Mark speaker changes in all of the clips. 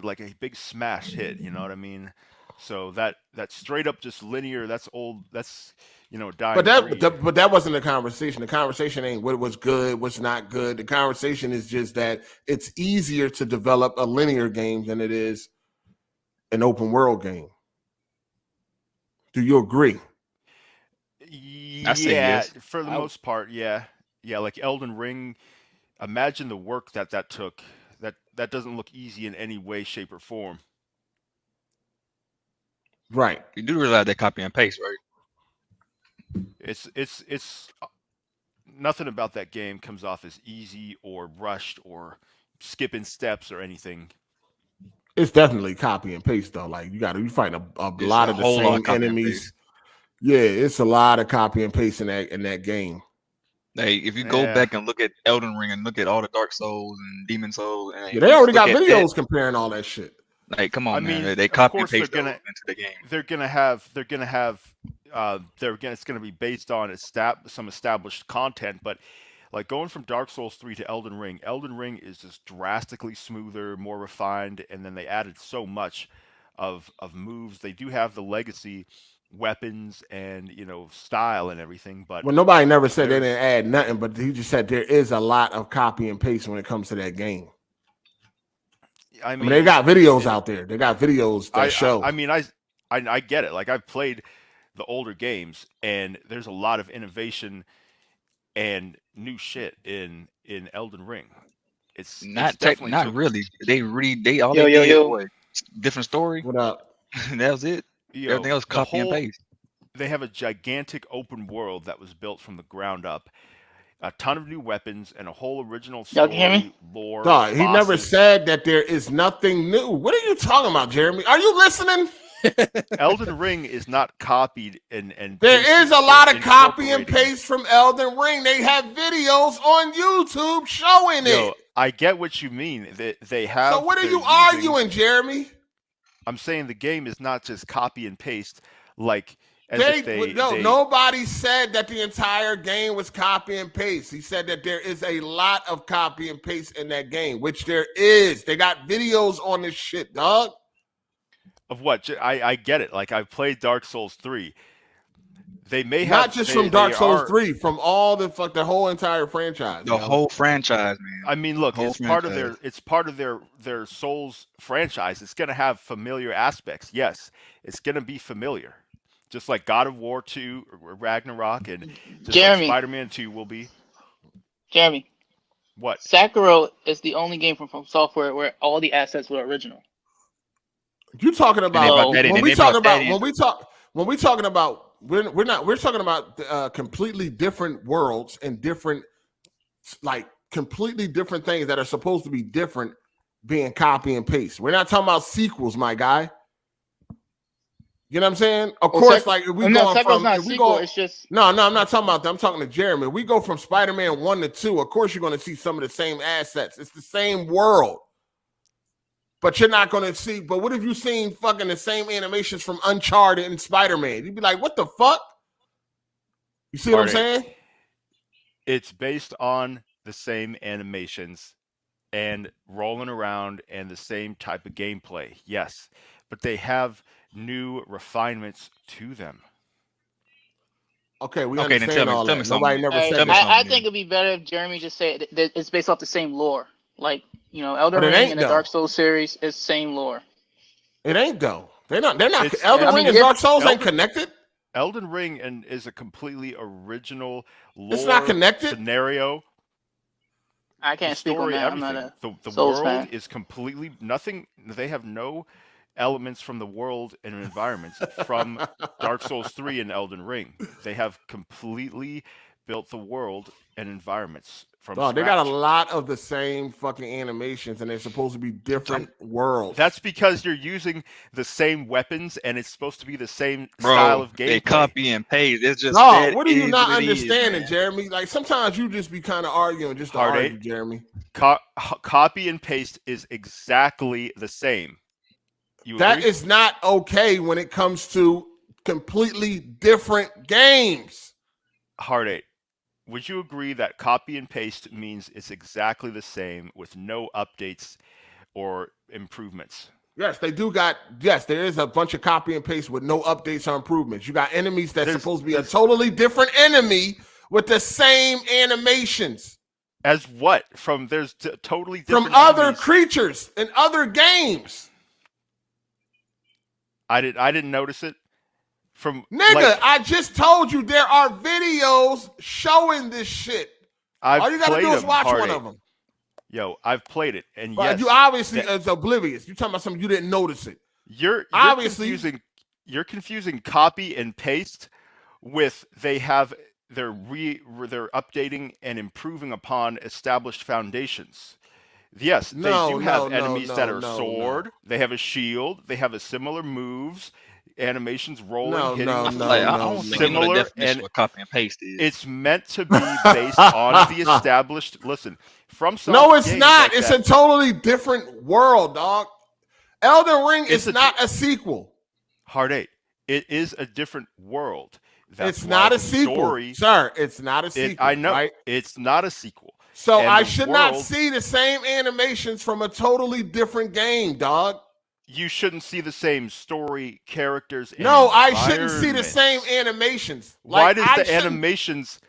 Speaker 1: like a big smash hit. You know what I mean? So that straight up just linear. That's old. That's dying breed.
Speaker 2: But that wasn't the conversation. The conversation ain't what was good, what's not good. The conversation is just that it's easier to develop a linear game than it is an open world game. Do you agree?
Speaker 1: Yeah,
Speaker 3: yes.
Speaker 1: for the most part, yeah. Like Elden Ring. Imagine the work that took. That doesn't look easy in any way, shape, or form.
Speaker 2: Right.
Speaker 3: You do realize they copy and paste, right?
Speaker 1: It's nothing about that game comes off as easy or rushed or skipping steps or anything.
Speaker 2: It's definitely copy and paste though. Like you fight a lot of the same enemies. Yeah, it's a lot of copy and paste in that game.
Speaker 3: Hey, if you go back and look at Elden Ring and look at all the Dark Souls and Demon Souls, and
Speaker 2: they already got videos comparing all that shit.
Speaker 3: Like, come on, man. They copy and paste into the game.
Speaker 1: It's gonna be based on some established content, but like going from Dark Souls 3 to Elden Ring is just drastically smoother, more refined, and then they added so much of moves. They do have the legacy weapons and style and everything, but
Speaker 2: nobody never said they didn't add nothing, but he just said there is a lot of copy and paste when it comes to that game. I mean they got videos out there. They got videos that show.
Speaker 1: I get it. Like I've played the older games, and there's a lot of innovation and new shit in Elden Ring. It's
Speaker 3: not really. They different story.
Speaker 2: What up?
Speaker 3: That was it. Everything else copy and paste.
Speaker 1: They have a gigantic open world that was built from the ground up. A ton of new weapons and a whole original story, lore.
Speaker 2: He never said that there is nothing new. What are you talking about, Jeremy? Are you listening?
Speaker 1: Elden Ring is not copied and
Speaker 2: there is a lot of copy and paste from Elden Ring. They have videos on YouTube showing it.
Speaker 1: I get what you mean. They have.
Speaker 2: So what are you arguing, Jeremy?
Speaker 1: I'm saying the game is not just copy and paste like
Speaker 2: nobody said that the entire game was copy and paste. He said that there is a lot of copy and paste in that game, which there is. They got videos on this shit, dog.
Speaker 1: Of what? I get it. Like I've played Dark Souls 3. They may
Speaker 2: not just from Dark Souls 3, from all the whole entire franchise.
Speaker 3: The whole franchise, man.
Speaker 1: I mean, look, it's part of their Souls franchise. It's gonna have familiar aspects. Yes, it's gonna be familiar. Just like God of War 2, Ragnarok, and just like Spider-Man 2 will be.
Speaker 4: Jeremy.
Speaker 1: What?
Speaker 4: Sekiro is the only game from Software where all the assets were original.
Speaker 2: You're talking about we're talking about completely different worlds and different, like completely different things that are supposed to be different being copy and paste. We're not talking about sequels, my guy. You know what I'm saying? Of course, like if we go from
Speaker 4: it's just
Speaker 2: no, I'm not talking about that. I'm talking to Jeremy. We go from Spider-Man 1 to 2. Of course, you're going to see some of the same assets. It's the same world. But you're not going to see. But what if you seen fucking the same animations from Uncharted and Spider-Man? You'd be like, what the fuck? You see what I'm saying?
Speaker 1: It's based on the same animations and rolling around and the same type of gameplay. Yes. But they have new refinements to them.
Speaker 2: Okay, we understand all that. Nobody never said that.
Speaker 4: I think it'd be better if Jeremy just said that it's based off the same lore. Like, Elden Ring and the Dark Souls series is same lore.
Speaker 2: It ain't though. They're not. Elden Ring and Dark Souls ain't connected.
Speaker 1: Elden Ring is a completely original lore.
Speaker 2: It's not connected
Speaker 1: scenario.
Speaker 4: I can't speak on that. I'm not a
Speaker 1: the
Speaker 4: Souls
Speaker 1: world
Speaker 4: fan.
Speaker 1: is completely nothing. They have no elements from the world and environments from Dark Souls 3 and Elden Ring. They have completely built the world and environments from scratch.
Speaker 2: They got a lot of the same fucking animations, and they're supposed to be different worlds.
Speaker 1: That's because you're using the same weapons, and it's supposed to be the same style of gameplay.
Speaker 3: They copy and paste. It's just
Speaker 2: what are you not understanding, Jeremy? Like sometimes you just be kind of arguing just to argue, Jeremy.
Speaker 1: Copy and paste is exactly the same.
Speaker 2: That is not okay when it comes to completely different games.
Speaker 1: Hard8, would you agree that copy and paste means it's exactly the same with no updates or improvements?
Speaker 2: Yes, they do got. Yes, there is a bunch of copy and paste with no updates or improvements. You got enemies that's supposed to be a totally different enemy with the same animations.
Speaker 1: As what? From totally different
Speaker 2: from other
Speaker 1: enemies.
Speaker 2: creatures in other games.
Speaker 1: I didn't notice it. From
Speaker 2: nigga, I just told you there are videos showing this shit. All you gotta do is watch one of them.
Speaker 1: Yo, I've played it, and
Speaker 2: yes, you obviously is oblivious. You're talking about something you didn't notice it.
Speaker 1: You're confusing copy and paste with they're updating and improving upon established foundations. Yes, they do have enemies that are sword. They have a shield. They have a similar moves, animations, rolling, hitting.
Speaker 3: I don't think similar, the definition of copy and paste is.
Speaker 1: It's meant to be based on the established. Listen, from some.
Speaker 2: No, it's not. Like it's a totally different world, dog. Elden Ring is not a sequel.
Speaker 1: Hard 8. It is a different world.
Speaker 2: It's not a sequel, sir. It's not a sequel.
Speaker 1: I know.
Speaker 2: Right?
Speaker 1: It's not a sequel.
Speaker 2: So I should not see the same animations from a totally different game, dog.
Speaker 1: You shouldn't see the same story, characters.
Speaker 2: No, I shouldn't see the same animations.
Speaker 1: Why does the animations?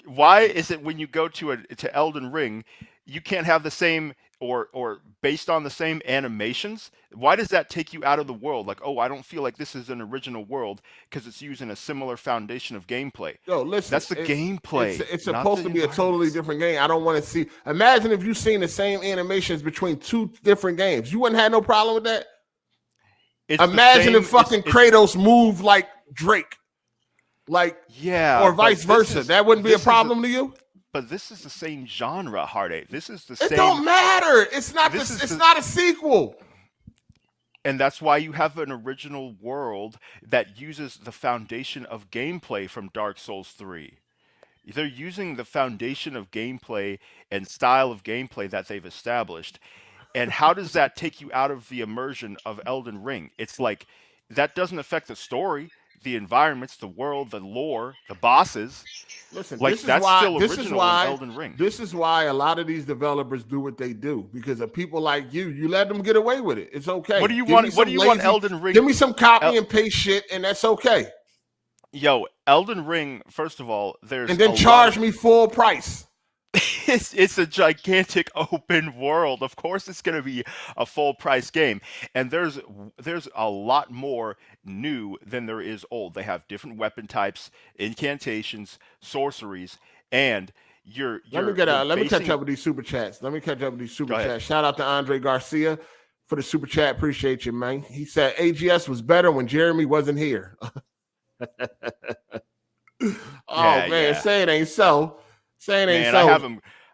Speaker 1: Why is it when you go to Elden Ring, you can't have the same or based on the same animations? Why does that take you out of the world? Like, oh, I don't feel like this is an original world because it's using a similar foundation of gameplay.
Speaker 2: Yo, listen,
Speaker 1: that's the gameplay.
Speaker 2: It's supposed to be a totally different game. I don't want to see. Imagine if you seen the same animations between two different games. You wouldn't have no problem with that. Imagine if fucking Kratos moved like Drake, or vice versa. That wouldn't be a problem to you.
Speaker 1: But this is the same genre, Hard 8. This is the same.
Speaker 2: It don't matter. It's not. It's not a sequel.
Speaker 1: And that's why you have an original world that uses the foundation of gameplay from Dark Souls 3. They're using the foundation of gameplay and style of gameplay that they've established. And how does that take you out of the immersion of Elden Ring? It's like that doesn't affect the story, the environments, the world, the lore, the bosses.
Speaker 2: Listen,
Speaker 1: like that's still original in Elden Ring.
Speaker 2: This is why a lot of these developers do what they do, because of people like you. You let them get away with it. It's okay.
Speaker 1: What do you want? What do you want Elden Ring?
Speaker 2: Give me some copy and paste shit, and that's okay.
Speaker 1: Yo, Elden Ring. First of all, there's
Speaker 2: and then charge me full price.
Speaker 1: It's a gigantic open world. Of course, it's going to be a full price game, and there's a lot more new than there is old. They have different weapon types, incantations, sorceries, and let me catch up with these super chats. Shout out to Andre Garcia for the super chat. Appreciate you, man. He said AGS was better when Jeremy wasn't here. Say it ain't so.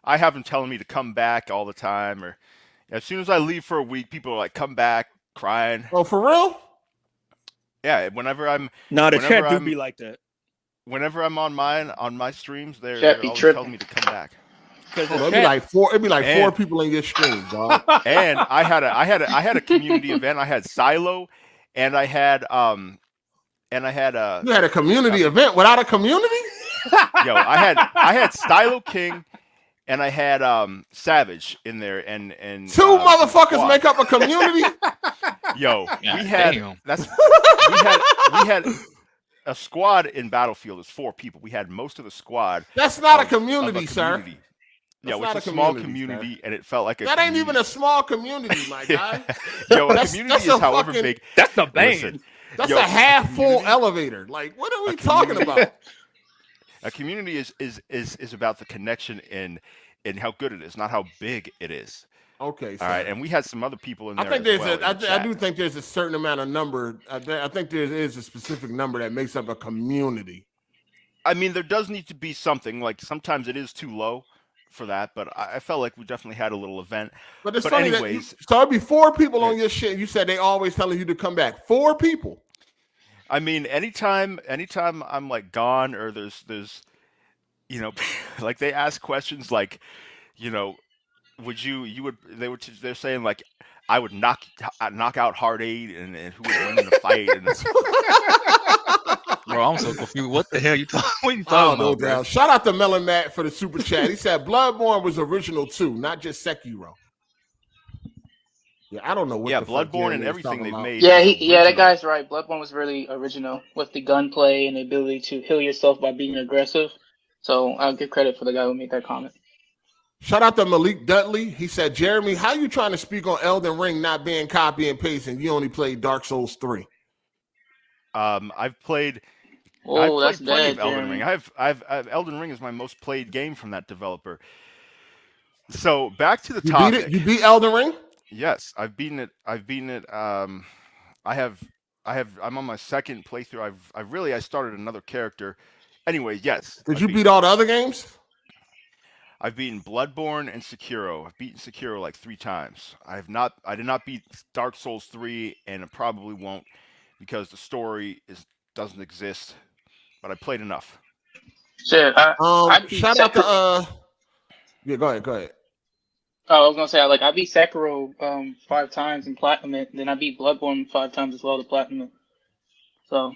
Speaker 1: I have him telling me to come back all the time, or as soon as I leave for a week, people are like, "Come back," crying.
Speaker 2: Oh, for real?
Speaker 1: Yeah. Whenever I'm
Speaker 5: the chat do be like that.
Speaker 1: Whenever I'm on my streams, they're always telling me to come back.
Speaker 2: It'd be like four people in your stream, dog.
Speaker 1: And I had a community event. I had Silo, and I had you
Speaker 2: had a community event without a community.
Speaker 1: Yo, I had Stylo King and I had Savage in there, and
Speaker 2: two motherfuckers make up a community.
Speaker 1: Yo,
Speaker 3: yeah,
Speaker 1: we had a squad in Battlefield. It's 4 people. We had most of the squad.
Speaker 2: That's not a community, sir.
Speaker 1: Yeah, it's a small community, and it felt like
Speaker 2: that ain't even a small community, my guy.
Speaker 1: Yo, a community is however big.
Speaker 5: That's a band.
Speaker 2: That's a half full elevator. Like, what are we talking about?
Speaker 1: A community is about the connection and how good it is, not how big it is.
Speaker 2: Okay.
Speaker 1: All right, and we had some other people in there.
Speaker 2: I do think there's a certain amount of number. I think there is a specific number that makes up a community.
Speaker 1: I mean, there does need to be something. Like sometimes it is too low for that, but I felt like we definitely had a little event.
Speaker 2: But it's funny anyways, so it'd be 4 people on your shit. You said they always telling you to come back. 4 people.
Speaker 1: I mean, anytime I'm like gone, or there's like they ask questions like, they're saying like I would knock out Hard 8 and who would win in the fight. And
Speaker 3: bro, I'm so confused. What the hell you talking? What you talking about, bro?
Speaker 2: Shout out to Melon Matt for the super chat. He said Bloodborne was original too, not just Sekiro. Yeah, I don't know what.
Speaker 1: Yeah,
Speaker 2: the fuck
Speaker 1: Bloodborne and
Speaker 2: Jeremy is
Speaker 1: everything
Speaker 2: talking
Speaker 1: they've
Speaker 2: about.
Speaker 1: made.
Speaker 4: Yeah, that guy's right. Bloodborne was really original with the gunplay and the ability to heal yourself by being aggressive. So I'll give credit for the guy who made that comment.
Speaker 2: Shout out to Malik Dudley. He said, Jeremy, how you trying to speak on Elden Ring not being copy and paste and you only played Dark Souls 3?
Speaker 1: I've played
Speaker 4: That's
Speaker 1: plenty
Speaker 4: bad,
Speaker 1: of Elden
Speaker 4: Jeremy.
Speaker 1: Ring. I've Elden Ring is my most played game from that developer. So back to the topic.
Speaker 2: You beat Elden Ring?
Speaker 1: Yes, I've beaten it. I'm on my second playthrough. I started another character. Anyway, yes.
Speaker 2: Did you beat all the other games?
Speaker 1: I've beaten Bloodborne and Sekiro. I've beaten Sekiro like 3 times. I did not beat Dark Souls 3, and I probably won't because the story doesn't exist. But I played enough.
Speaker 4: Shit,
Speaker 2: shout out to yeah, go ahead.
Speaker 4: Oh, I was gonna say I beat Sekiro 5 times and platinum it. Then I beat Bloodborne 5 times as well to platinum it. So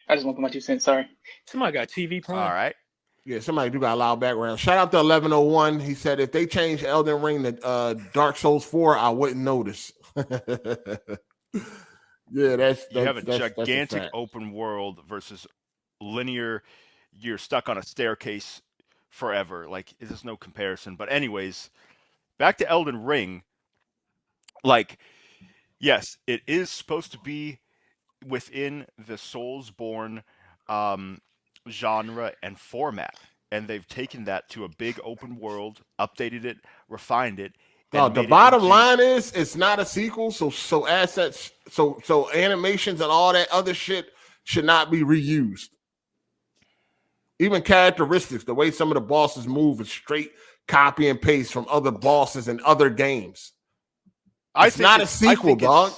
Speaker 4: I just want to put my 2 cents. Sorry.
Speaker 5: Somebody got TV playing.
Speaker 1: All right.
Speaker 2: Yeah, somebody do got a loud background. Shout out to 1101. He said if they change Elden Ring to Dark Souls 4, I wouldn't notice. Yeah, that's
Speaker 1: you have a
Speaker 2: that's
Speaker 1: gigantic open world versus linear. You're stuck on a staircase forever. Like there's no comparison. But anyways, back to Elden Ring. Like, yes, it is supposed to be within the Soulsborne genre and format, and they've taken that to a big open world, updated it, refined it.
Speaker 2: The bottom line is it's not a sequel, so assets, so animations and all that other shit should not be reused. Even characteristics, the way some of the bosses move is straight copy and paste from other bosses and other games. It's not a sequel, dog.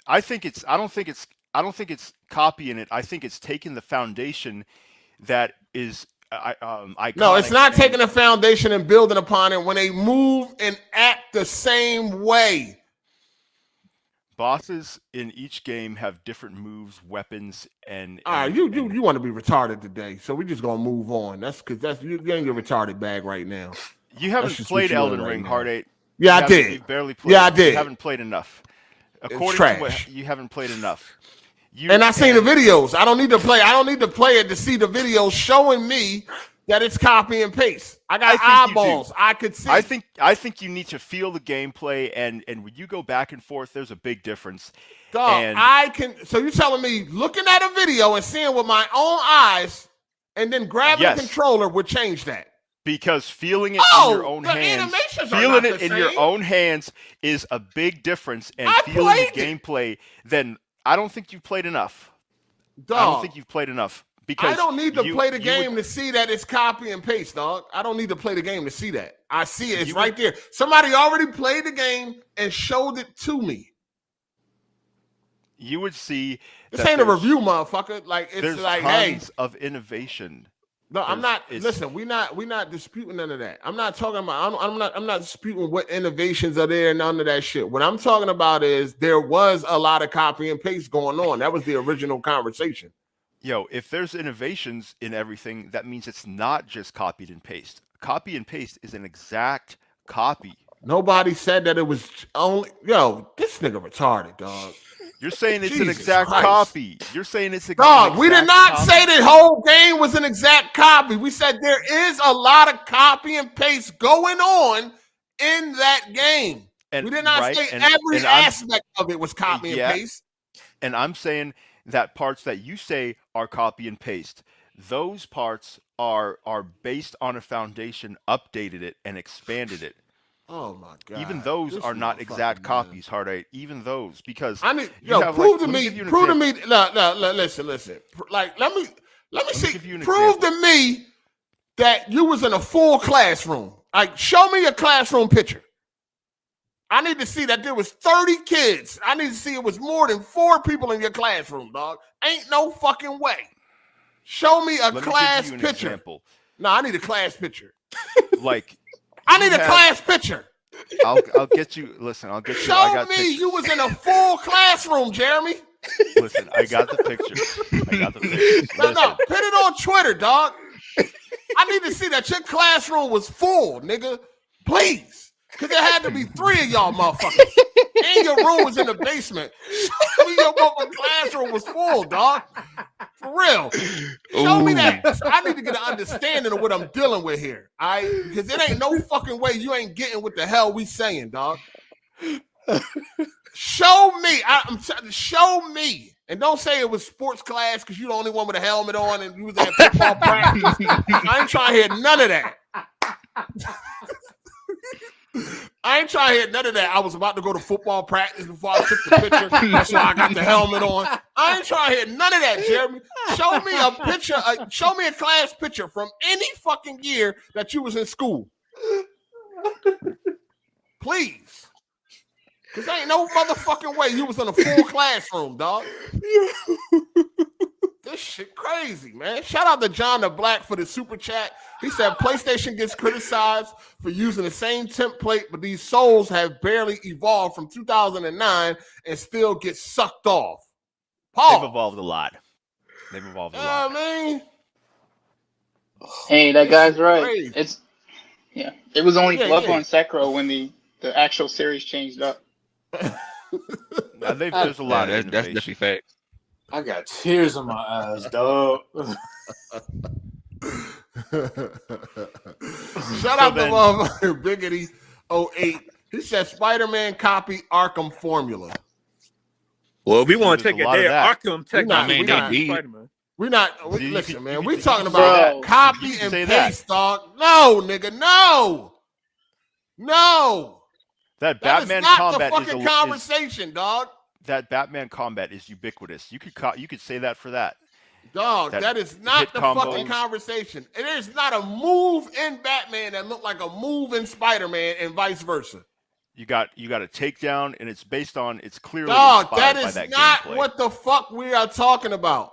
Speaker 1: I don't think it's copying it. I think it's taking the foundation that is iconic.
Speaker 2: No, it's not taking the foundation and building upon it when they move and act the same way.
Speaker 1: Bosses in each game have different moves, weapons, and
Speaker 2: all right, you want to be retarded today, so we're just gonna move on. That's because you're getting your retarded bag right now.
Speaker 1: You haven't played Elden Ring, Hard8.
Speaker 2: Yeah, I did.
Speaker 1: You barely played.
Speaker 2: Yeah, I did.
Speaker 1: You haven't played enough. According to what you haven't played enough.
Speaker 2: And I seen the videos. I don't need to play. I don't need to play it to see the videos showing me that it's copy and paste. I got eyeballs. I could see.
Speaker 1: I think you need to feel the gameplay, and when you go back and forth, there's a big difference.
Speaker 2: Dog, I can. So you're telling me looking at a video and seeing with my own eyes, and then grabbing the controller would change that?
Speaker 1: Because feeling it in your own hands, your own hands is a big difference, and feeling the gameplay, then I don't think you've played enough.
Speaker 2: Dog,
Speaker 1: I don't think you've played enough. Because
Speaker 2: I don't need to play the game to see that it's copy and paste, dog. I don't need to play the game to see that. I see it. It's right there. Somebody already played the game and showed it to me.
Speaker 1: You would see.
Speaker 2: This ain't a review, motherfucker. Like it's like,
Speaker 1: tons of innovation.
Speaker 2: No, I'm not. Listen, we're not disputing none of that. I'm not talking about. I'm not disputing what innovations are there. None of that shit. What I'm talking about is there was a lot of copy and paste going on. That was the original conversation.
Speaker 1: Yo, if there's innovations in everything, that means it's not just copied and paste. Copy and paste is an exact copy.
Speaker 2: Nobody said that it was only. Yo, this nigga retarded, dog.
Speaker 1: You're saying it's an exact copy. You're saying it's
Speaker 2: dog. We did not say the whole game was an exact copy. We said there is a lot of copy and paste going on in that game. And we did not say every aspect of it was copy and paste.
Speaker 1: And I'm saying that parts that you say are copy and paste, those parts are based on a foundation, updated it and expanded it.
Speaker 2: Oh my god!
Speaker 1: Even those are not exact copies, Hard8. Even those, because
Speaker 2: I mean, prove to me. No, listen. Like, let me see. Prove to me that you was in a full classroom. Like, show me a classroom picture. I need to see that there was 30 kids. I need to see it was more than 4 people in your classroom, dog. Ain't no fucking way. Show me a class picture. No, I need a class picture.
Speaker 1: Like,
Speaker 2: I need a class picture.
Speaker 1: I'll get you. Listen, I'll get you.
Speaker 2: Show me you was in a full classroom, Jeremy.
Speaker 1: Listen, I got the picture.
Speaker 2: No, put it on Twitter, dog. I need to see that your classroom was full, nigga. Please. Because there had to be 3 of y'all motherfuckers. And your room was in the basement. Show me your motherfucking classroom was full, dog. For real. Show me that. I need to get an understanding of what I'm dealing with here. All right? Because it ain't no fucking way you ain't getting what the hell we saying, dog. Show me. Show me. And don't say it was sports class because you're the only one with a helmet on and you was at football practice. I ain't trying to hear none of that. I ain't trying to hear none of that. I was about to go to football practice before I took the picture. That's why I got the helmet on. I ain't trying to hear none of that, Jeremy. Show me a picture. Show me a class picture from any fucking year that you was in school. Please. Because there ain't no motherfucking way you was in a full classroom, dog. This shit crazy, man. Shout out to John the Black for the super chat. He said PlayStation gets criticized for using the same template, but these souls have barely evolved from 2009 and still get sucked off. Paul.
Speaker 1: They've evolved a lot. They've evolved a lot.
Speaker 2: I mean,
Speaker 4: hey, that guy's right.
Speaker 2: crazy.
Speaker 4: It was only Bloodborne and Sekiro when the actual series changed up.
Speaker 1: There's a lot of
Speaker 3: that's definitely facts.
Speaker 6: I got tears in my eyes, dog.
Speaker 2: Shout out to motherfucker Biggity 08. He said Spider-Man copy Arkham formula.
Speaker 5: Well, if we want to take it there, Arkham
Speaker 2: technically
Speaker 5: Spider-Man.
Speaker 2: Listen, man. We talking about copy and paste, dog. No, nigga, no.
Speaker 1: That Batman
Speaker 2: is not
Speaker 1: combat
Speaker 2: the fucking conversation, dog.
Speaker 1: That Batman combat is ubiquitous. You could say that for that.
Speaker 2: Dog, that is not the fucking conversation. And there's not a move in Batman that looked like a move in Spider-Man and vice versa.
Speaker 1: You got a takedown, and it's based on it's clearly
Speaker 2: dog.
Speaker 1: That
Speaker 2: Is
Speaker 1: by that
Speaker 2: not
Speaker 1: gameplay.
Speaker 2: What the fuck we are talking about.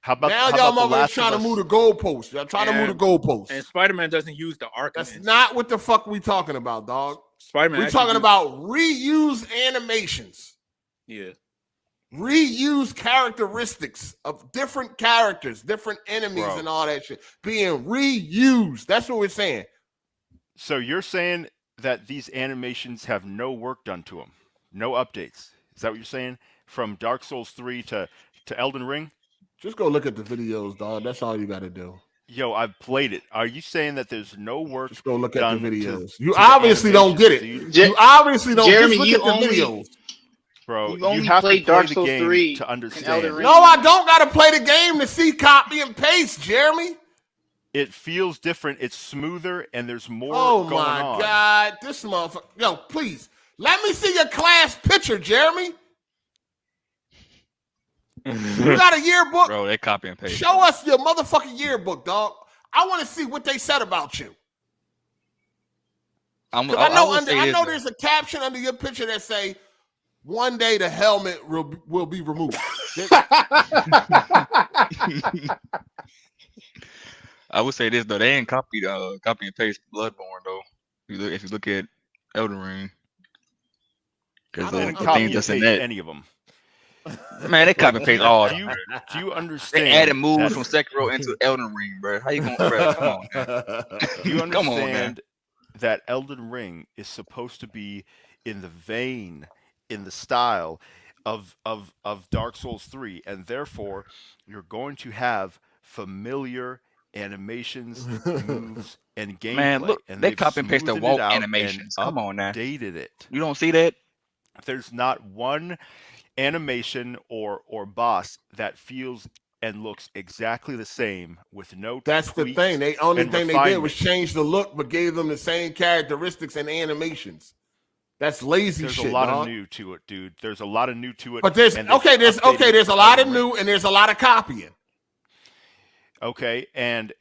Speaker 1: How about
Speaker 2: now? Y'all motherfuckers trying to move the goalposts. Y'all trying to move the goalposts.
Speaker 5: And Spider-Man doesn't use the Arkham.
Speaker 2: That's not what the fuck we talking about, dog.
Speaker 5: Spider-Man.
Speaker 2: We're talking about reuse animations.
Speaker 5: Yeah.
Speaker 2: Reuse characteristics of different characters, different enemies, and all that shit being reused. That's what we're saying.
Speaker 1: So you're saying that these animations have no work done to them, no updates. Is that what you're saying? From Dark Souls 3 to Elden Ring?
Speaker 2: Just go look at the videos, dog. That's all you got to do.
Speaker 1: Yo, I've played it. Are you saying that there's no work?
Speaker 2: Just go look at the videos. You obviously don't get it. You obviously don't.
Speaker 4: Jeremy,
Speaker 2: just look at the videos.
Speaker 1: Bro,
Speaker 4: you
Speaker 1: have
Speaker 4: played
Speaker 1: to play
Speaker 4: Dark
Speaker 1: the
Speaker 4: Souls
Speaker 1: game
Speaker 4: 3
Speaker 1: to understand.
Speaker 2: No, I don't got to play the game to see copy and paste, Jeremy.
Speaker 1: It feels different. It's smoother, and there's more going on.
Speaker 2: Oh, my God. This motherfucker. Yo, please. Let me see your class picture, Jeremy. You got a yearbook?
Speaker 3: Bro, they copy and paste.
Speaker 2: Show us your motherfucking yearbook, dog. I want to see what they said about you. I know there's a caption under your picture that say, one day the helmet will be removed.
Speaker 3: I would say this though, they ain't copy and paste Bloodborne though. If you look at Elden Ring, because
Speaker 1: they didn't copy and paste any of them.
Speaker 3: Man, they copy and paste all.
Speaker 1: Do you understand?
Speaker 3: They added moves from Sekiro into Elden Ring, bro. How you gonna? Bro, come on, man.
Speaker 1: Do you understand that Elden Ring is supposed to be in the vein, in the style of Dark Souls 3, and therefore you're going to have familiar animations, moves, and gameplay.
Speaker 3: Man, look,
Speaker 1: and
Speaker 3: they copy and paste the walk animations. Come on now,
Speaker 1: updated it.
Speaker 3: You don't see that?
Speaker 1: There's not one animation or boss that feels and looks exactly the same with no.
Speaker 2: That's the thing. The only thing they did was change the look, but gave them the same characteristics and animations. That's lazy shit.
Speaker 1: There's a lot of new to it, dude. There's a lot of new to it.
Speaker 2: But there's a lot of new and there's a lot of copying.
Speaker 1: Okay, and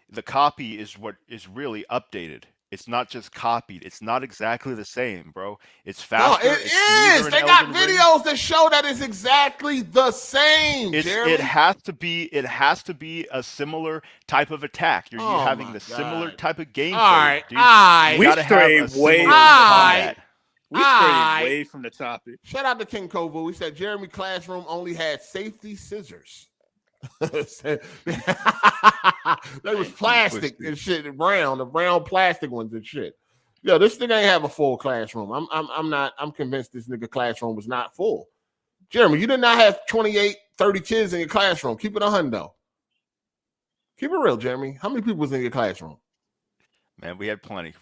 Speaker 1: the copy is what is really updated. It's not just copied. It's not exactly the same, bro. It's faster.
Speaker 2: No, it is. They got videos that show that it's exactly the same. Jeremy.
Speaker 1: It has to be. It has to be a similar type of attack. You're having the similar type of gameplay.
Speaker 2: All right,
Speaker 5: we strayed way. We strayed way from the topic.
Speaker 2: Shout out to King Kovu. He said Jeremy classroom only had safety scissors. They was plastic and shit, the brown plastic ones and shit. Yo, this nigga ain't have a full classroom. I'm convinced this nigga classroom was not full. Jeremy, you did not have 28, 30 kids in your classroom. Keep it 100 though. Keep it real, Jeremy. How many people was in your classroom?
Speaker 1: Man, we had plenty.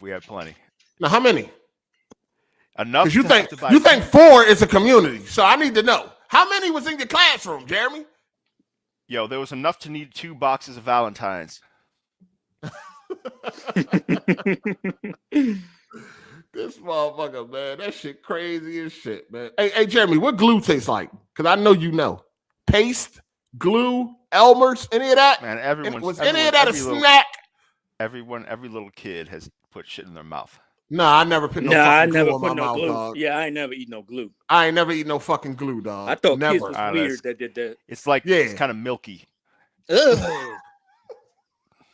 Speaker 2: Now, how many?
Speaker 1: Enough.
Speaker 2: Because you think 4 is a community. So I need to know. How many was in your classroom, Jeremy?
Speaker 1: Yo, there was enough to need 2 boxes of Valentines.
Speaker 2: This motherfucker, man, that shit crazy as shit, man. Hey, Jeremy, what glue tastes like? Because I know you know. Paste, glue, Elmer's, any of that?
Speaker 1: Man,
Speaker 2: any of that a snack?
Speaker 1: Every little kid has put shit in their mouth.
Speaker 2: Nah, I never put no fucking glue in my mouth,
Speaker 5: glue.
Speaker 2: dog.
Speaker 5: Yeah, I ain't never eat no glue.
Speaker 2: I ain't never eat no fucking glue, dog.
Speaker 5: I thought
Speaker 2: never.
Speaker 5: kids was weird that did that.
Speaker 1: It's like it's kind of milky.
Speaker 7: Ugh.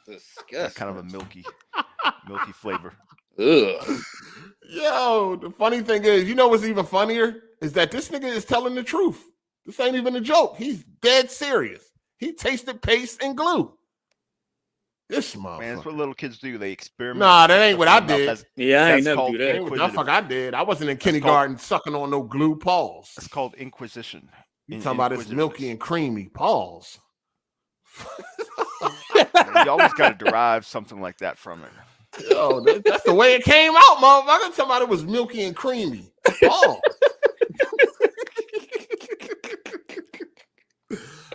Speaker 7: Disgusting.
Speaker 1: Kind of a milky flavor.
Speaker 7: Ugh.
Speaker 2: Yo, the funny thing is, you know what's even funnier? Is that this nigga is telling the truth. This ain't even a joke. He's dead serious. He tasted paste and glue. This motherfucker.
Speaker 1: Man, that's what little kids do. They experiment.
Speaker 2: Nah, that ain't what I did.
Speaker 5: I ain't never do that.
Speaker 2: Ain't what the fuck I did. I wasn't in kindergarten sucking on no glue. Pause.
Speaker 1: It's called inquisition.
Speaker 2: You talking about it's milky and creamy. Pause.
Speaker 1: You always got to derive something like that from it.
Speaker 2: Yo, that's the way it came out, motherfucker. Talking about it was milky and creamy. Pause.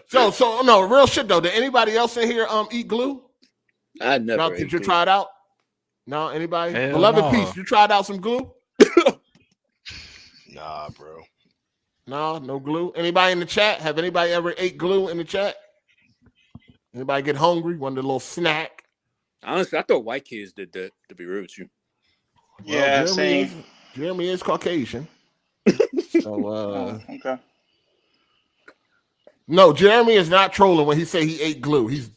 Speaker 2: So no, real shit though. Did anybody else in here eat glue?
Speaker 7: I never.
Speaker 2: No, did you try it out? No, anybody?
Speaker 3: Hell
Speaker 2: Beloved
Speaker 3: no.
Speaker 2: Peace, you tried out some glue?
Speaker 7: Nah, bro.
Speaker 2: No glue. Anybody in the chat? Have anybody ever ate glue in the chat? Anybody get hungry? Wanted a little snack?
Speaker 5: Honestly, I thought white kids did that, to be real with you.
Speaker 4: Yeah, same.
Speaker 2: Jeremy is Caucasian. So
Speaker 4: Okay.
Speaker 2: No, Jeremy is not trolling when he say he ate glue. He's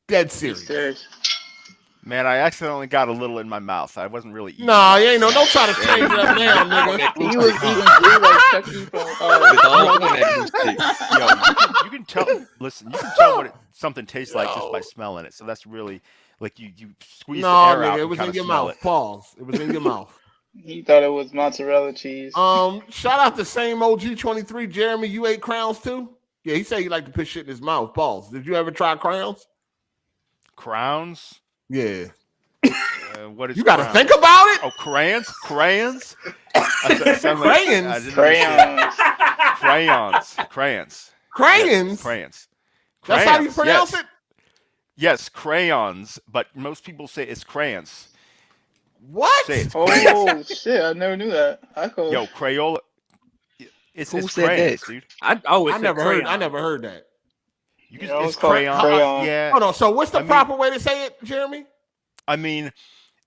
Speaker 2: dead serious.
Speaker 1: Man, I accidentally got a little in my mouth. I wasn't really eating.
Speaker 2: Nah, you ain't no. Don't try to change it up now, nigga.
Speaker 4: He was eating glue like Chucky from.
Speaker 1: Yo, you can tell. Listen, you can tell what something tastes like just by smelling it. So that's really like you squeeze the air out.
Speaker 2: Nigga, it was in your mouth. Pause. It was in your mouth.
Speaker 4: He thought it was mozzarella cheese.
Speaker 2: Shout out to same OG23. Jeremy, you ate crowns too? Yeah, he said he liked to put shit in his mouth. Pause. Did you ever try crowns?
Speaker 1: Crowns?
Speaker 2: Yeah.
Speaker 1: What is
Speaker 2: you got to think about it?
Speaker 1: Oh, crayons? Crayons?
Speaker 2: Crayons?
Speaker 1: Crayons.
Speaker 2: That's how you pronounce it?
Speaker 1: Yes, crayons, but most people say it's crayons.
Speaker 2: What?
Speaker 4: Oh, shit, I never knew that.
Speaker 1: Yo, Crayola. It's crayons, dude.
Speaker 2: I never heard that.
Speaker 1: You can, it's crayon. Yeah.
Speaker 2: Hold on. So what's the proper way to say it, Jeremy?
Speaker 1: I mean,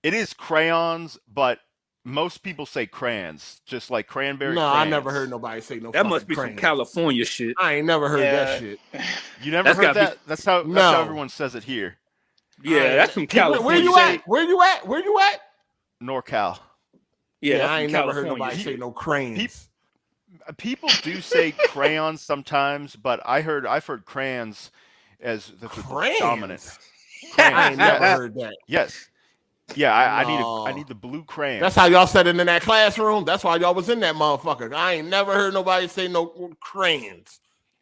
Speaker 1: it is crayons, but most people say crayons, just like cranberry.
Speaker 2: No,
Speaker 1: crayons.
Speaker 2: I never heard nobody say no.
Speaker 5: That must be
Speaker 2: crayons.
Speaker 5: some California shit.
Speaker 2: I ain't never heard that shit.
Speaker 1: You never heard that? That's how everyone says it here.
Speaker 5: Yeah, that's from California.
Speaker 2: Where you at? Where you at?
Speaker 1: NorCal.
Speaker 2: Yeah, I ain't never heard nobody say no crayons.
Speaker 1: People do say crayons sometimes, but I've heard crayons as the dominant. Crayons.
Speaker 2: I ain't never heard that.
Speaker 1: Yes. Yeah, I need the blue crayon.
Speaker 2: That's how y'all said it in that classroom. That's why y'all was in that motherfucker. I ain't never heard nobody say no crayons.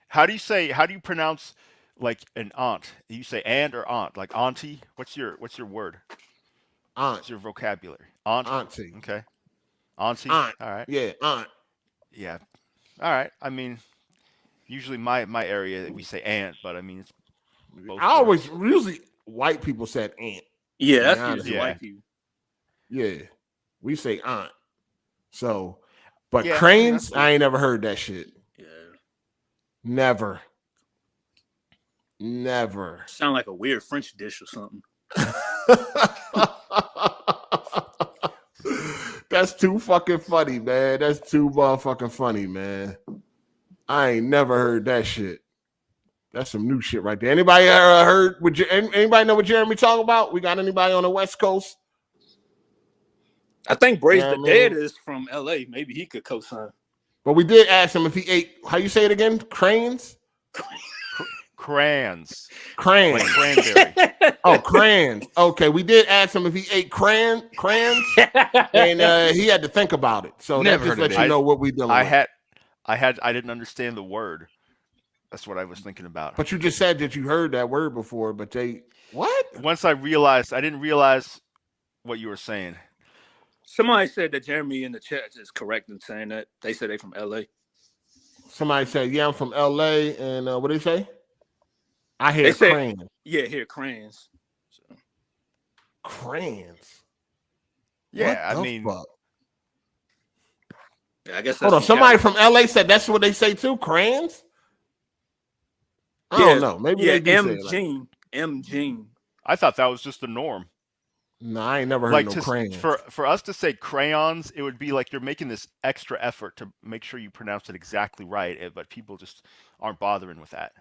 Speaker 1: How do you pronounce like an aunt? You say and or aunt, like auntie? What's your word?
Speaker 2: Aunt.
Speaker 1: What's your vocabulary? Aunt.
Speaker 2: Auntie.
Speaker 1: Okay. Auntie.
Speaker 2: Aunt.
Speaker 1: All right.
Speaker 2: Yeah, aunt.
Speaker 1: Yeah. All right. I mean, usually my area we say aunt, but I mean it's both
Speaker 2: usually white people said aunt.
Speaker 5: Yeah, that's usually white people.
Speaker 2: Yeah. We say aunt. So, but cranes, I ain't never heard that shit.
Speaker 5: Yeah.
Speaker 2: Never.
Speaker 5: Sound like a weird French dish or something.
Speaker 2: That's too fucking funny, man. That's too motherfucking funny, man. I ain't never heard that shit. That's some new shit right there. Anybody heard? Anybody know what Jeremy talking about? We got anybody on the West Coast?
Speaker 5: I think Brace the Dead is from LA. Maybe he could co-sign.
Speaker 2: But we did ask him if he ate. How you say it again? Cranes.
Speaker 1: crayons.
Speaker 2: Crayons.
Speaker 1: Like cranberry.
Speaker 2: Oh, crayons. Okay, we did ask him if he ate crayons, and he had to think about it. So that
Speaker 3: Never
Speaker 2: just
Speaker 3: heard of
Speaker 2: let you know what we doing.
Speaker 1: I didn't understand the word. That's what I was thinking about.
Speaker 2: But you just said that you heard that word before, but what?
Speaker 1: Once I didn't realize what you were saying.
Speaker 5: Somebody said that Jeremy in the chat is correct in saying that. They said they from LA.
Speaker 2: Somebody said, yeah, I'm from LA, and what did they say? I hear crayons.
Speaker 5: Yeah, here crayons. So.
Speaker 2: Crayons.
Speaker 1: Yeah, I mean,
Speaker 5: yeah, I guess.
Speaker 2: Hold on, somebody from LA said that's what they say too. Crayons. I don't know. Maybe they do say it like
Speaker 5: M. Gene.
Speaker 1: I thought that was just the norm.
Speaker 2: No, I ain't never heard no crayons.
Speaker 1: For us to say crayons, it would be like you're making this extra effort to make sure you pronounce it exactly right, but people just aren't bothering with that.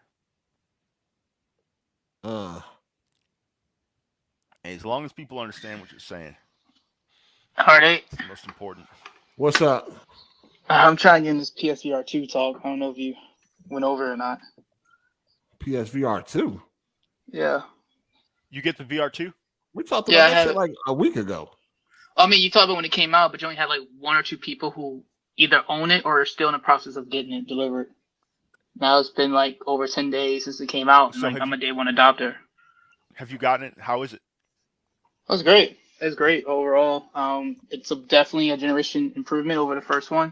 Speaker 1: As long as people understand what you're saying.
Speaker 4: Hard8.
Speaker 1: It's the most important.
Speaker 2: What's up?
Speaker 4: I'm trying to get in this PSVR 2 talk. I don't know if you went over it or not.
Speaker 2: PSVR 2?
Speaker 4: Yeah.
Speaker 1: You get the VR 2?
Speaker 2: We talked about that shit like a week ago.
Speaker 4: I mean, you talked about when it came out, but you only had like 1 or 2 people who either own it or are still in the process of getting it delivered. Now it's been like over 10 days since it came out, and
Speaker 1: So
Speaker 4: like I'm a day 1 adopter.
Speaker 1: Have you gotten it? How is it?
Speaker 4: It was great. It's great overall. It's definitely a generation improvement over the first one.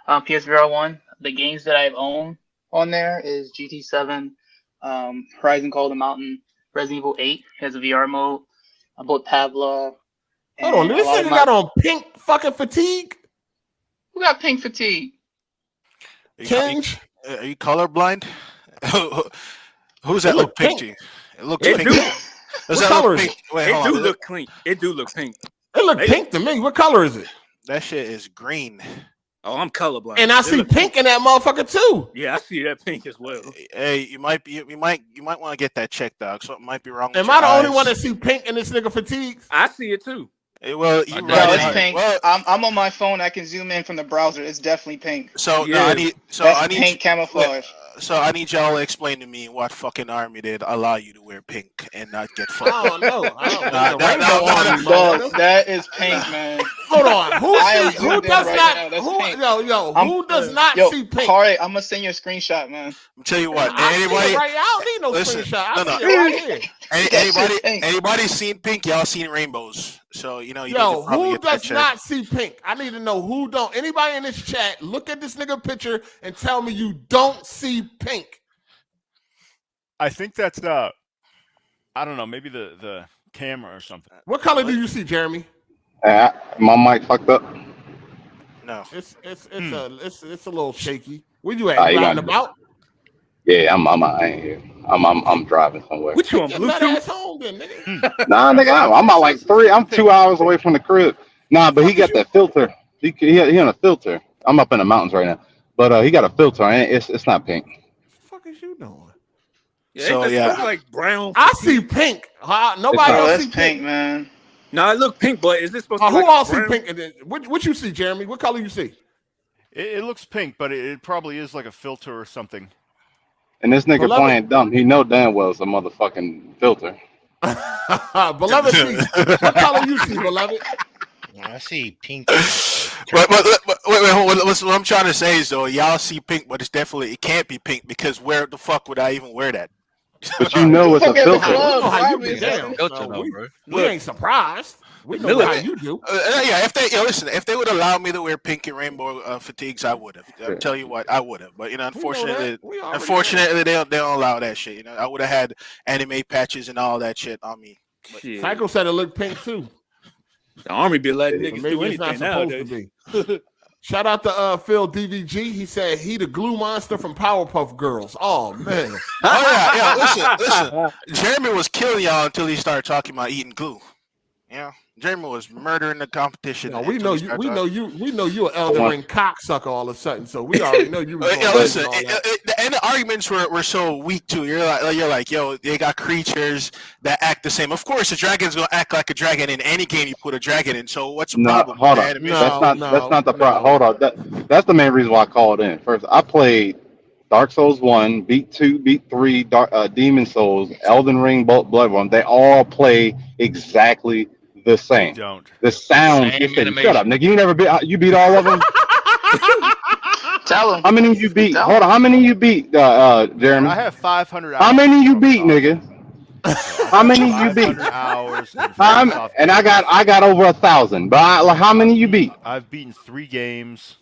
Speaker 4: PSVR 1. The games that I've owned on there is GT7, Horizon Call of the Mountain, Resident Evil 8 has a VR mode. I bought Pavlov.
Speaker 2: Hold on, this nigga got on pink fucking fatigue?
Speaker 4: Who got pink fatigue?
Speaker 2: Kinge?
Speaker 8: Are you colorblind? Who's that look pink to you? It looks pink.
Speaker 2: What color is it?
Speaker 8: Wait,
Speaker 5: It do look clean. It do look pink.
Speaker 2: It look pink to me. What color is it?
Speaker 8: That shit is green.
Speaker 5: Oh, I'm colorblind.
Speaker 2: And I see pink in that motherfucker too.
Speaker 5: Yeah, I see that pink as well.
Speaker 8: Hey, you might want to get that checked, dog. Something might be wrong.
Speaker 2: Am I the only one that see pink in this nigga fatigues?
Speaker 5: I see it too.
Speaker 8: Well, you
Speaker 4: it's pink. Well, I'm on my phone. I can zoom in from the browser. It's definitely pink.
Speaker 8: So
Speaker 5: yeah.
Speaker 8: I need
Speaker 4: pink camouflage.
Speaker 8: So I need y'all to explain to me what fucking army did allow you to wear pink and not get fucked.
Speaker 2: I don't know.
Speaker 4: That is pink, man.
Speaker 2: Hold on. Who does not see pink?
Speaker 4: Alright, I'm gonna send you a screenshot, man.
Speaker 8: I'm tell you what.
Speaker 2: I don't need no screenshot.
Speaker 8: Anybody seen pink? Y'all seen rainbows. So you know.
Speaker 2: Who does not see pink? I need to know who don't. Anybody in this chat, look at this nigga picture and tell me you don't see pink.
Speaker 1: I think that's I don't know, maybe the camera or something.
Speaker 2: What color do you see, Jeremy?
Speaker 9: My mic fucked up.
Speaker 8: No,
Speaker 2: it's a little shaky. Where you at? You riding about?
Speaker 9: Yeah, I ain't here. I'm driving somewhere.
Speaker 5: What you on Bluetooth?
Speaker 2: Home, then, nigga.
Speaker 9: Nah, nigga, I'm about like 3. I'm 2 hours away from the crib. Nah, but he got that filter. He on a filter. I'm up in the mountains right now, but he got a filter. And it's not pink.
Speaker 2: What the fuck is you doing?
Speaker 5: Yeah, so like brown.
Speaker 2: I see pink. Nobody else see
Speaker 4: pink, man.
Speaker 5: No, it look pink, but is this supposed to?
Speaker 2: Who all see pink? And then, what you see, Jeremy? What color you see?
Speaker 1: It looks pink, but it probably is like a filter or something.
Speaker 9: And this nigga playing dumb. He know damn well it's a motherfucking filter.
Speaker 2: Beloved, see. What color you see, beloved?
Speaker 10: I see pink.
Speaker 8: Wait, hold on. What I'm trying to say is though, y'all see pink, but it can't be pink because where the fuck would I even wear that?
Speaker 9: But you know it's a filter.
Speaker 2: We ain't surprised. We know how you do.
Speaker 8: Yeah, if they would allow me to wear pink and rainbow fatigues, I would have. I'll tell you what, I would have. But unfortunately, they don't allow that shit. I would have had anime patches and all that shit on me.
Speaker 2: Psycho said it looked pink too.
Speaker 5: The army be letting niggas do anything
Speaker 2: not supposed
Speaker 5: nowadays.
Speaker 2: To be. Shout out to Phil DVG. He said he the glue monster from Powerpuff Girls. Oh man.
Speaker 8: Listen. Jeremy was killing y'all until he started talking about eating glue. Yeah. Jeremy was murdering the competition.
Speaker 2: No, we know you an Elden Ring cocksucker all of a sudden, so we already know you.
Speaker 8: Listen, and the arguments were so weak too. You're like, yo, they got creatures that act the same. Of course, a dragon's gonna act like a dragon in any game you put a dragon in. So what's the problem?
Speaker 9: Hold on. That's not the problem. Hold on. That's the main reason why I called in. First, I played Dark Souls 1, beat 2, beat 3, Demon Souls, Elden Ring, Bloodborne. They all play exactly the
Speaker 1: They
Speaker 9: same.
Speaker 1: don't.
Speaker 9: The sounds.
Speaker 3: Same
Speaker 9: Shut up, nigga. You never you beat all of them.
Speaker 4: Tell him.
Speaker 9: How many you beat?
Speaker 4: Tell
Speaker 9: Hold
Speaker 4: him.
Speaker 9: on. How many you beat, Jeremy?
Speaker 1: I have 500 hours.
Speaker 9: How many you
Speaker 1: from
Speaker 9: beat,
Speaker 1: Soft.
Speaker 9: nigga? How many you beat?
Speaker 1: 500 hours.
Speaker 9: And I got over 1,000. But how many you beat?
Speaker 1: I've beaten 3 games.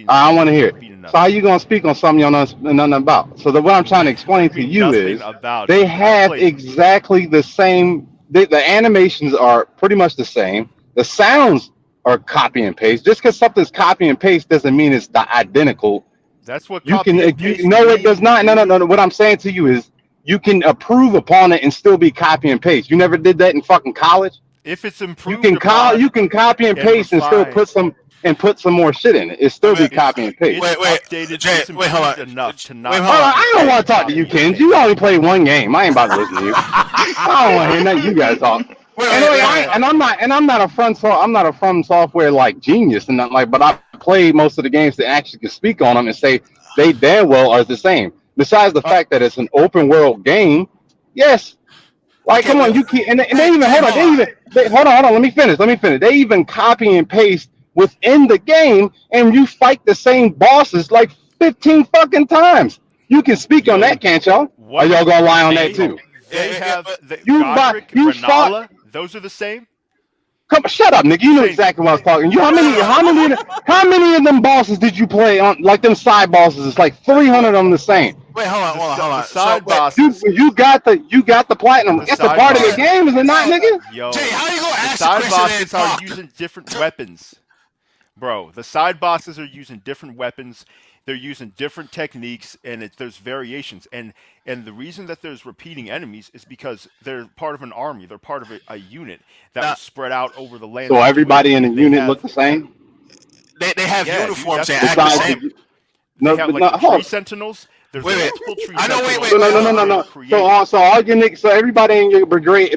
Speaker 9: I want to hear it. So how you gonna speak on something you don't know nothing about? So what I'm trying to explain to you is they have exactly the same. The animations are pretty much the same. The sounds are copy and paste. Just because something's copy and paste doesn't mean it's identical.
Speaker 1: That's what
Speaker 9: You
Speaker 1: copy
Speaker 9: can.
Speaker 1: and paste
Speaker 9: No, it
Speaker 1: means,
Speaker 9: does not.
Speaker 1: dude.
Speaker 9: No. What I'm saying to you is you can approve upon it and still be copy and paste. You never did that in fucking college.
Speaker 1: If it's improved,
Speaker 9: You can copy and paste and still put some more shit in it. It still be copy and paste.
Speaker 1: Wait, hold on. Enough to not.
Speaker 9: I don't want to talk to you, Ken. You only played one game. I ain't about to listen to you. I don't want to hear nothing you guys talk. I'm not a From Software like genius and not like, but I played most of the games that actually can speak on them and say they damn well are the same. Besides the fact that it's an open world game, yes. Like, come on, you can't. And they even hold on. Let me finish. They even copy and paste within the game, and you fight the same bosses like 15 fucking times. You can speak on that, can't y'all? Are y'all gonna lie on that too?
Speaker 1: They have
Speaker 9: Godric,
Speaker 1: Renala. Those are the same.
Speaker 9: Come, shut up, nigga. You knew exactly what I was talking. How many of them bosses did you play on? Like them side bosses, it's like 300 of them the same.
Speaker 8: Wait, hold on.
Speaker 1: The side bosses.
Speaker 9: You got the platinum. It's a part of the game, is it not, nigga?
Speaker 1: Yo,
Speaker 8: Jay, how you gonna ask
Speaker 1: the side
Speaker 8: the question
Speaker 1: bosses are using different weapons, bro. The side bosses are using different weapons. They're using different techniques, and there's variations. And the reason that there's repeating enemies is because they're part of an army. They're part of a unit that was spread out over the land.
Speaker 9: So everybody in the unit look the same?
Speaker 8: They have uniforms and act
Speaker 9: besides
Speaker 8: the same.
Speaker 1: They have like the tree sentinels. There's multiple tree sentinels.
Speaker 9: No. So all your niggas, so everybody in your brigade,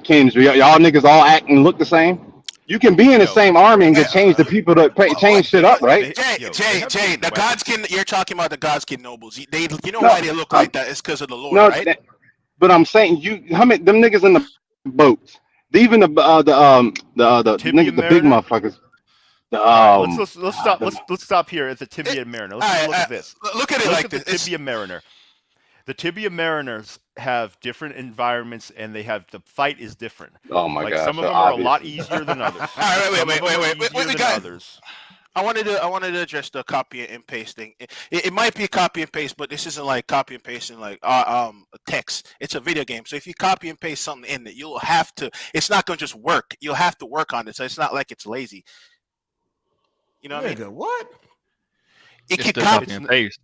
Speaker 9: Kens, y'all niggas all act and look the same. You can be in the same army and change the people to change shit up, right?
Speaker 8: Jay, the Godskin, you're talking about the Godskin nobles. You know why they look like that? It's because of the lore, right?
Speaker 9: But I'm saying how many them niggas in the boats, even the niggas, the big motherfuckers.
Speaker 1: Let's stop here at the Tibia Mariner. Let's look at this.
Speaker 8: Look at it like this.
Speaker 1: The Tibia Mariner. The Tibia Mariners have different environments, and the fight is different.
Speaker 9: Oh my god!
Speaker 1: Some of them are a lot easier than others.
Speaker 8: All right, wait. I wanted to address the copy and paste thing. It might be copy and paste, but this isn't like copy and pasting like text. It's a video game, so if you copy and paste something in it, you'll have to. It's not gonna just work. You'll have to work on it. So it's not like it's lazy. You know what I mean?
Speaker 2: What?
Speaker 3: It can copy and paste.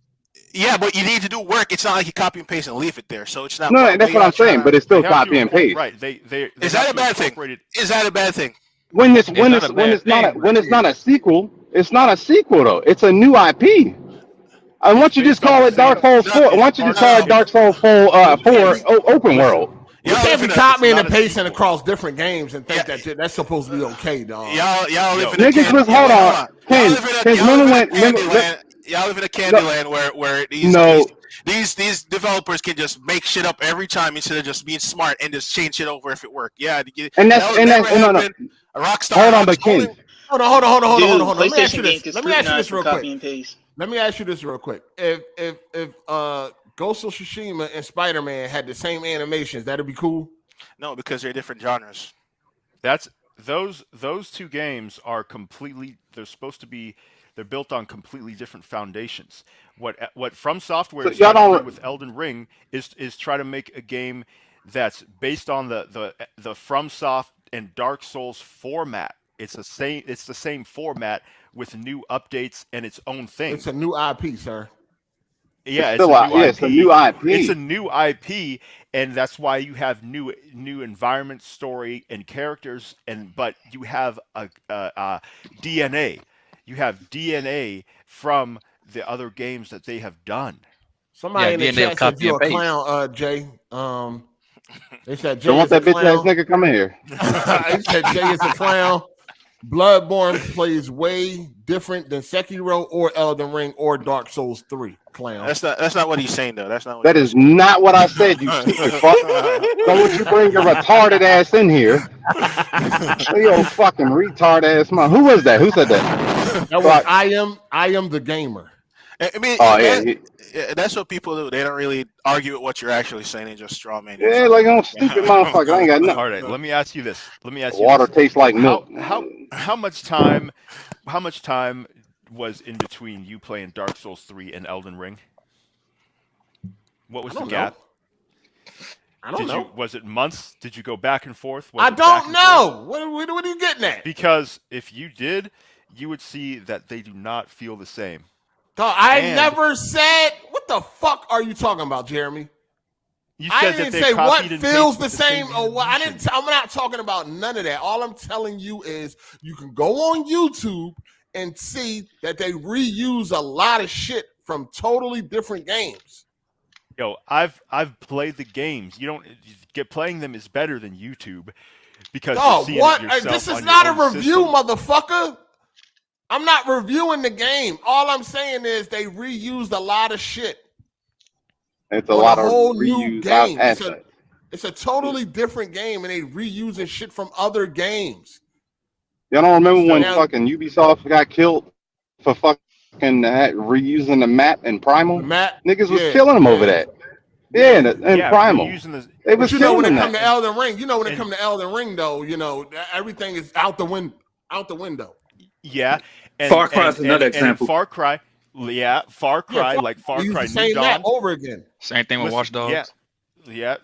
Speaker 8: Yeah, but you need to do work. It's not like you copy and paste and leave it there. So it's not.
Speaker 9: No, that's what I'm saying. But it's still copy and paste.
Speaker 1: Right?
Speaker 8: Is that a bad thing? Is that a bad thing?
Speaker 9: When it's not a sequel, it's not a sequel though. It's a new IP. I want you to just call it Dark Souls 4. I want you to call it Dark Souls 4 open world.
Speaker 2: You can't be copying and pasting across different games and think that that's supposed to be okay, dog.
Speaker 8: Y'all live in
Speaker 9: niggas was hold on.
Speaker 8: Y'all live in a Candyland where these developers can just make shit up every time instead of just being smart and just change it over if it worked. Yeah,
Speaker 9: and that's a
Speaker 8: Rockstar.
Speaker 9: Hold on, but Ken.
Speaker 2: Hold on. Let me ask you this. Let me ask you this real quick. If Ghost of Tsushima and Spider-Man had the same animations, that'd be cool?
Speaker 8: No, because they're different genres.
Speaker 1: Those two games are completely. They're built on completely different foundations. What From Software is trying to do with Elden Ring is try to make a game that's based on the FromSoft and Dark Souls format. It's the same format with new updates and its own thing.
Speaker 2: It's a new IP, sir.
Speaker 1: Yeah,
Speaker 9: it's a new IP.
Speaker 1: It's a new IP, and that's why you have new environment, story, and characters. But you have a DNA. You have DNA from the other games that they have done.
Speaker 2: Somebody in the chat said you're a clown, Jay. They said Jay
Speaker 9: don't want that bitch ass nigga come in here.
Speaker 2: He said Jay is a clown. Bloodborne plays way different than Sekiro or Elden Ring or Dark Souls 3. Clown.
Speaker 8: That's not what he's saying though. That's not.
Speaker 9: That is not what I said. You stupid fuck. So would you bring your retarded ass in here? Yo, fucking retard ass man. Who was that? Who said that?
Speaker 2: That was I am the gamer.
Speaker 8: I mean, that's what people do. They don't really argue with what you're actually saying. They just straw man.
Speaker 9: Yeah, like I'm stupid motherfucker. I ain't got nothing.
Speaker 1: All right, let me ask you this.
Speaker 9: Water tastes like milk.
Speaker 1: How much time was in between you playing Dark Souls 3 and Elden Ring? What was the gap?
Speaker 2: I don't know.
Speaker 1: Was it months? Did you go back and forth?
Speaker 2: I don't know. What are you getting at?
Speaker 1: Because if you did, you would see that they do not feel the same.
Speaker 2: I never said. What the fuck are you talking about, Jeremy?
Speaker 1: I
Speaker 2: didn't say what feels the same or what. I'm not talking about none of that. All I'm telling you is you can go on YouTube and see that they reuse a lot of shit from totally different games.
Speaker 1: Yo, I've played the games. Playing them is better than YouTube because you're seeing it yourself.
Speaker 2: This is not a review, motherfucker. I'm not reviewing the game. All I'm saying is they reused a lot of shit.
Speaker 9: It's a lot of
Speaker 2: whole new game.
Speaker 9: Assets.
Speaker 2: It's a totally different game, and they reusing shit from other games.
Speaker 9: Y'all don't remember when fucking Ubisoft got killed for fucking reusing the map in Primal? Niggas was killing them over that. Yeah, and Primal.
Speaker 2: They was when it come to Elden Ring, when it come to Elden Ring, though, everything is out the window.
Speaker 1: Yeah.
Speaker 6: Far Cry is another example.
Speaker 1: Far Cry, Far Cry New Dawn
Speaker 2: over again.
Speaker 3: Same thing with Watch Dogs.
Speaker 1: Yeah.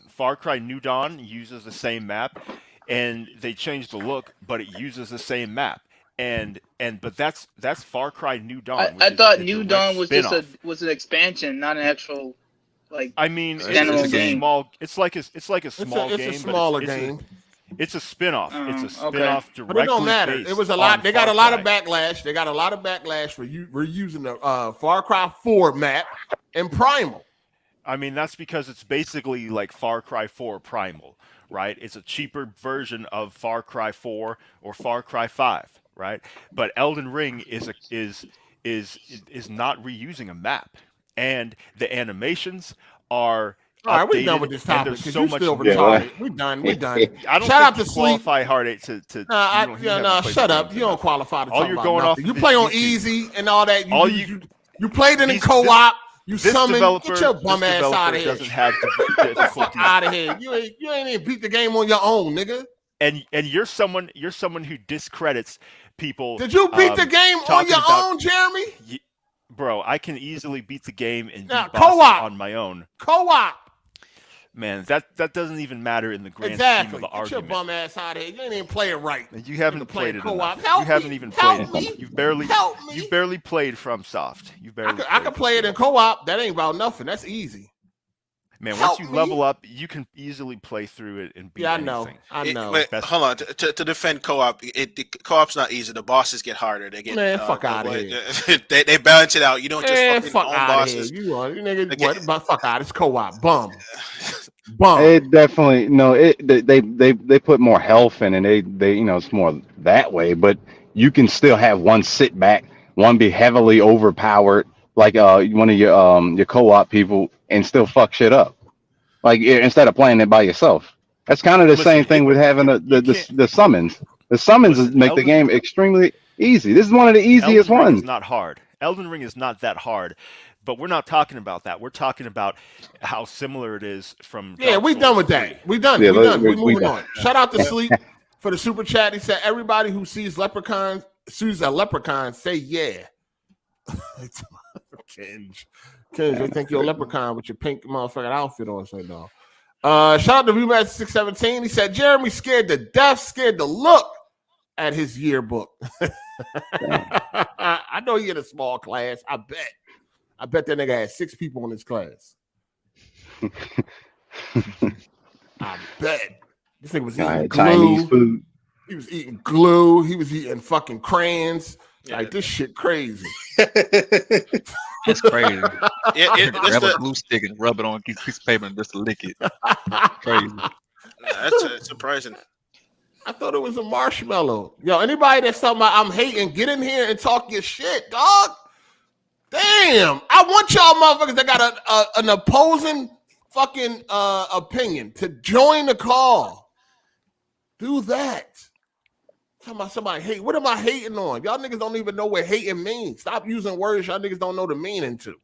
Speaker 1: Far Cry New Dawn uses the same map, and they changed the look, but it uses the same map. But that's Far Cry New Dawn.
Speaker 4: I thought New Dawn was was an expansion, not an actual
Speaker 1: I mean,
Speaker 4: it's
Speaker 1: a small. It's like a small game.
Speaker 2: It's a smaller game.
Speaker 1: It's a spinoff. It's a spinoff directly.
Speaker 2: But it don't matter. It was a lot. They got a lot of backlash. They got a lot of backlash for reusing the Far Cry 4 map and Primal.
Speaker 1: I mean, that's because it's basically like Far Cry 4 Primal, right? It's a cheaper version of Far Cry 4 or Far Cry 5, right? But Elden Ring is not reusing a map, and the animations are.
Speaker 2: All right, we're done with this topic because you're still retarded. We're done.
Speaker 1: I don't Shout out to qualify Hard8 to
Speaker 2: shut up. You don't qualify to talk about nothing. You play on easy and all that. You played it in co-op. You summon. Get your bum ass out of here.
Speaker 1: Doesn't have
Speaker 2: the fuck out of here. You ain't even beat the game on your own, nigga.
Speaker 1: And you're someone who discredits people.
Speaker 2: Did you beat the game on your own, Jeremy?
Speaker 1: Bro, I can easily beat the game and beat
Speaker 2: co-op
Speaker 1: on my own.
Speaker 2: Co-op.
Speaker 1: Man, that doesn't even matter in the grand scheme of the argument.
Speaker 2: Get your bum ass out of here. You ain't even play it right.
Speaker 1: You haven't played it enough.
Speaker 2: You
Speaker 1: haven't even played it. You've barely played FromSoft.
Speaker 2: I can play it in co-op. That ain't about nothing. That's easy.
Speaker 1: Man, once you level up, you can easily play through it and beat anything.
Speaker 2: I know.
Speaker 8: Hold on. To defend co-op, co-op's not easy. The bosses get harder. They get
Speaker 2: fuck out of here.
Speaker 8: They balance it out. You don't just fuck own bosses.
Speaker 2: You nigga, what? Fuck out. It's co-op. Bum.
Speaker 9: It definitely they put more health in, and they it's more that way. But you can still have one sit back, one be heavily overpowered, like one of your co-op people, and still fuck shit up. Like instead of playing it by yourself. That's kind of the same thing with having the summons. The summons make the game extremely easy. This is one of the easiest ones.
Speaker 1: It's not hard. Elden Ring is not that hard. But we're not talking about that. We're talking about how similar it is from.
Speaker 2: Yeah, we done with that. We done. We're moving on. Shout out to Sleep for the super chat. He said, "Everybody who sees a leprechaun, say yeah." Kenj, I think you're a leprechaun with your pink motherfucking outfit on. Say no. Shout out to Viewmaster 617. He said, "Jeremy scared to death, scared to look at his yearbook." I know he in a small class. I bet that nigga had 6 people in his class. I bet. This nigga was eating glue.
Speaker 9: Chinese food.
Speaker 2: He was eating glue. He was eating fucking crayons. Like, this shit crazy.
Speaker 3: It's crazy. Grab a glue stick and rub it on a piece of paper and just lick it. Crazy.
Speaker 8: That's surprising.
Speaker 2: I thought it was a marshmallow. Yo, anybody that's talking about I'm hating, get in here and talk your shit, dog. Damn. I want y'all motherfuckers that got an opposing fucking opinion to join the call. Do that. Talking about somebody hate. What am I hating on? Y'all niggas don't even know what hating means. Stop using words y'all niggas don't know the meaning to.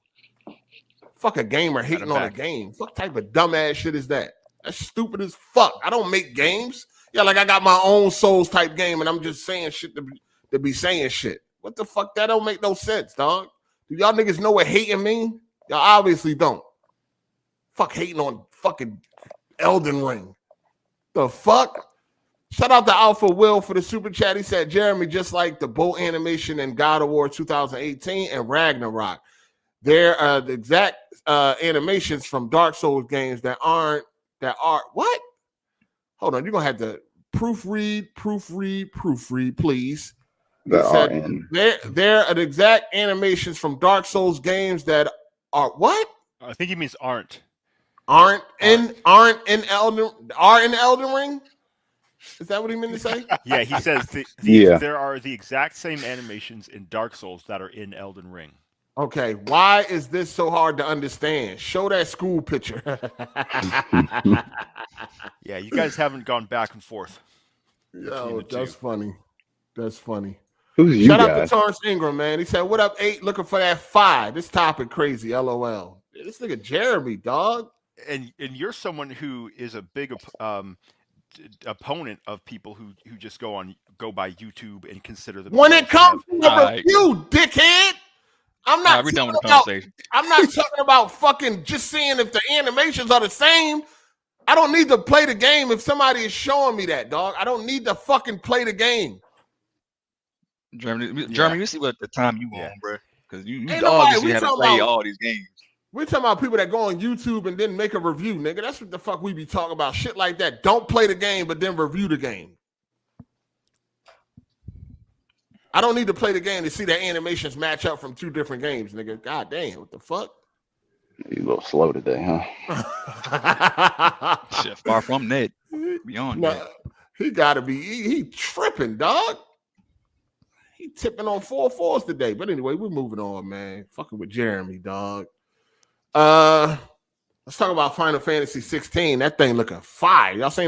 Speaker 2: Fuck a gamer hating on a game. What type of dumbass shit is that? That's stupid as fuck. I don't make games. Yeah, like I got my own Souls type game and I'm just saying shit to be saying shit. What the fuck? That don't make no sense, dog. Do y'all niggas know what hating mean? Y'all obviously don't. Fuck hating on fucking Elden Ring. The fuck? Shout out to Alpha Will for the super chat. He said, Jeremy, just like the boat animation in God of War 2018 and Ragnarok, there are the exact animations from Dark Souls games that are what? Hold on, you're gonna have to proofread, please. There are the exact animations from Dark Souls games that are what?
Speaker 1: I think he means aren't
Speaker 2: in Elden Ring. Is that what he meant to say?
Speaker 1: Yeah, he says there are the exact same animations in Dark Souls that are in Elden Ring.
Speaker 2: Okay, why is this so hard to understand? Show that school picture.
Speaker 1: Yeah, you guys haven't gone back and forth.
Speaker 2: Yo, that's funny. That's funny.
Speaker 9: Who's you
Speaker 2: Shout out
Speaker 9: guys?
Speaker 2: to Torrance Ingram, man. He said, what up, 8? Looking for that 5. This topic crazy, LOL. This nigga Jeremy, dog.
Speaker 1: And you're someone who is a big opponent of people who just go by YouTube and consider them.
Speaker 2: When it comes to the review, dickhead, I'm not.
Speaker 3: We're done with the conversation.
Speaker 2: I'm not talking about fucking just seeing if the animations are the same. I don't need to play the game if somebody is showing me that, dog. I don't need to fucking play the game.
Speaker 3: Jeremy, you see what the time you on, bro? Because you obviously haven't played all these games.
Speaker 2: We're talking about people that go on YouTube and then make a review, nigga. That's what the fuck we be talking about. Shit like that. Don't play the game, but then review the game. I don't need to play the game to see the animations match up from 2 different games, nigga. God damn, what the fuck?
Speaker 9: You a little slow today, huh?
Speaker 3: Shit, far from that. Beyond that.
Speaker 2: He gotta be. He tripping, dog. He tipping on 4 4s today. But anyway, we're moving on, man. Fucking with Jeremy, dog. Let's talk about Final Fantasy 16. That thing looking fire. Y'all seen